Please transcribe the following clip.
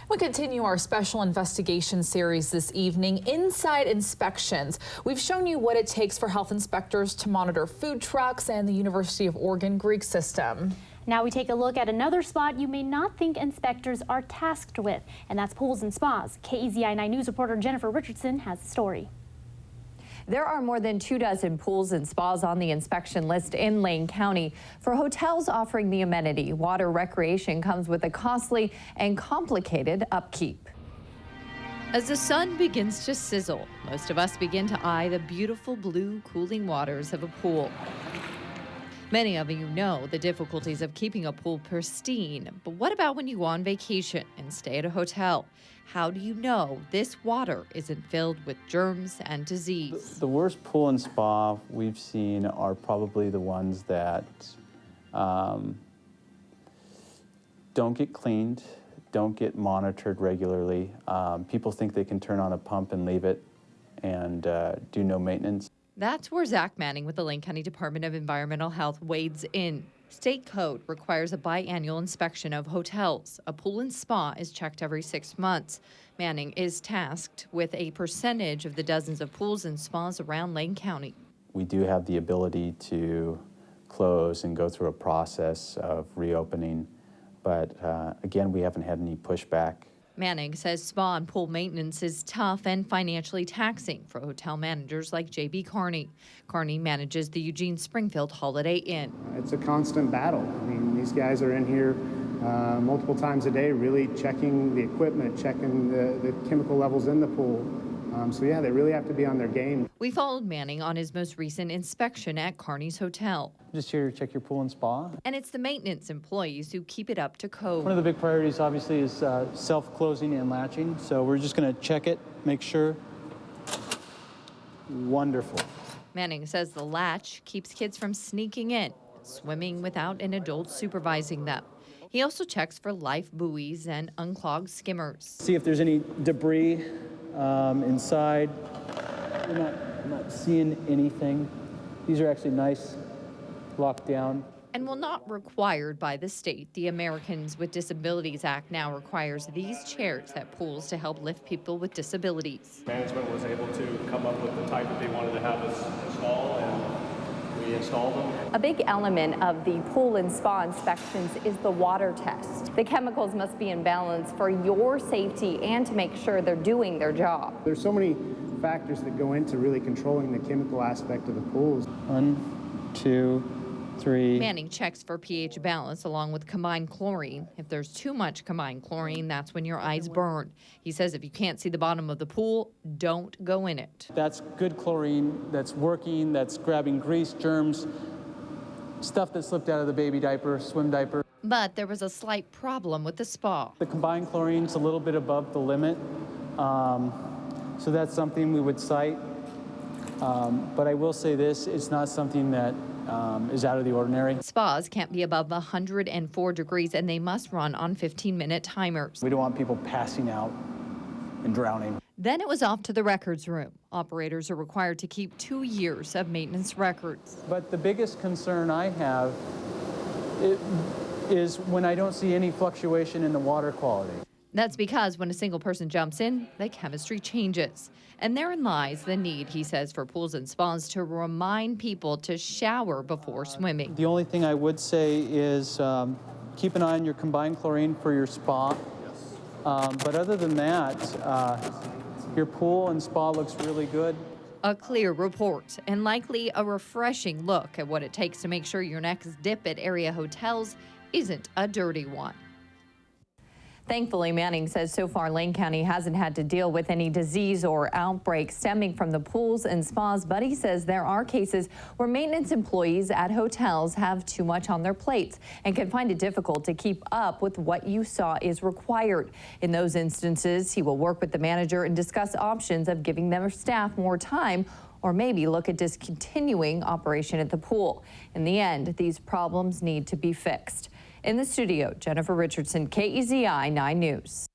We continue our special investigation series this evening, Inside Inspections. We've shown you what it takes for health inspectors to monitor food trucks and the University of Oregon Greek system. Now we take a look at another spot you may not think inspectors are tasked with, and that's pools and spas. KEZI 9 News reporter Jennifer Richardson has the story. There are more than 24 pools and spas on the inspection list in Lane County. For hotels offering the amenity, water recreation comes with a costly and complicated upkeep. As the sun begins to sizzle, most of us begin to eye the beautiful blue, cooling waters of a pool. Many of you know the difficulties of keeping a pool pristine, but what about when you go on vacation and stay at a hotel? How do you know this water isn't filled with germs and disease? The worst pool and spa we've seen are probably the ones that don't get cleaned, don't get monitored regularly. People think they can turn on a pump and leave it and do no maintenance. That's where Zach Manning with the Lane County Department of Environmental Health wades in. State code requires a biannual inspection of hotels. A pool and spa is checked every 6 months. Manning is tasked with a percentage of the dozens of pools and spas around Lane County. We do have the ability to close and go through a process of reopening, but again, we haven't had any pushback. Manning says spa and pool maintenance is tough and financially taxing for hotel managers like J.B. Carney. Carney manages the Eugene Springfield Holiday Inn. It's a constant battle. I mean, these guys are in here multiple times a day, really checking the equipment, checking the chemical levels in the pool. So yeah, they really have to be on their game. We followed Manning on his most recent inspection at Carney's Hotel. Just here to check your pool and spa. And it's the maintenance employees who keep it up to code. One of the big priorities obviously is self-closing and latching. So we're just going to check it, make sure. Wonderful. Manning says the latch keeps kids from sneaking in, swimming without an adult supervising them. He also checks for life buoys and unclogged skimmers. See if there's any debris inside. I'm not seeing anything. These are actually nice, locked down. And while not required by the state, the Americans with Disabilities Act now requires these chairs at pools to help lift people with disabilities. Management was able to come up with the type that they wanted to have us install, and we installed them. A big element of the pool and spa inspections is the water test. The chemicals must be in balance for your safety and to make sure they're doing their job. There's so many factors that go into really controlling the chemical aspect of the pools. 1, 2, 3. Manning checks for pH balance along with combined chlorine. If there's too much combined chlorine, that's when your eyes burn. He says if you can't see the bottom of the pool, don't go in it. That's good chlorine that's working, that's grabbing grease, germs, stuff that slipped out of the baby diaper, swim diaper. But there was a slight problem with the spa. The combined chlorine's a little bit above the limit, so that's something we would cite. But I will say this, it's not something that is out of the ordinary. Spas can't be above 104 degrees and they must run on 15-minute timers. We don't want people passing out and drowning. Then it was off to the records room. Operators are required to keep 2 years of maintenance records. But the biggest concern I have is when I don't see any fluctuation in the water quality. That's because when a single person jumps in, the chemistry changes. And therein lies the need, he says, for pools and spas to remind people to shower before swimming. The only thing I would say is keep an eye on your combined chlorine for your spa. But other than that, your pool and spa looks really good. A clear report and likely a refreshing look at what it takes to make sure your next dip at area hotels isn't a dirty one. Thankfully, Manning says so far Lane County hasn't had to deal with any disease or outbreak stemming from the pools and spas, but he says there are cases where maintenance employees at hotels have too much on their plates and can find it difficult to keep up with what you saw is required. In those instances, he will work with the manager and discuss options of giving their staff more time or maybe look at discontinuing operation at the pool. In the end, these problems need to be fixed. In the studio, Jennifer Richardson, KEZI 9 News.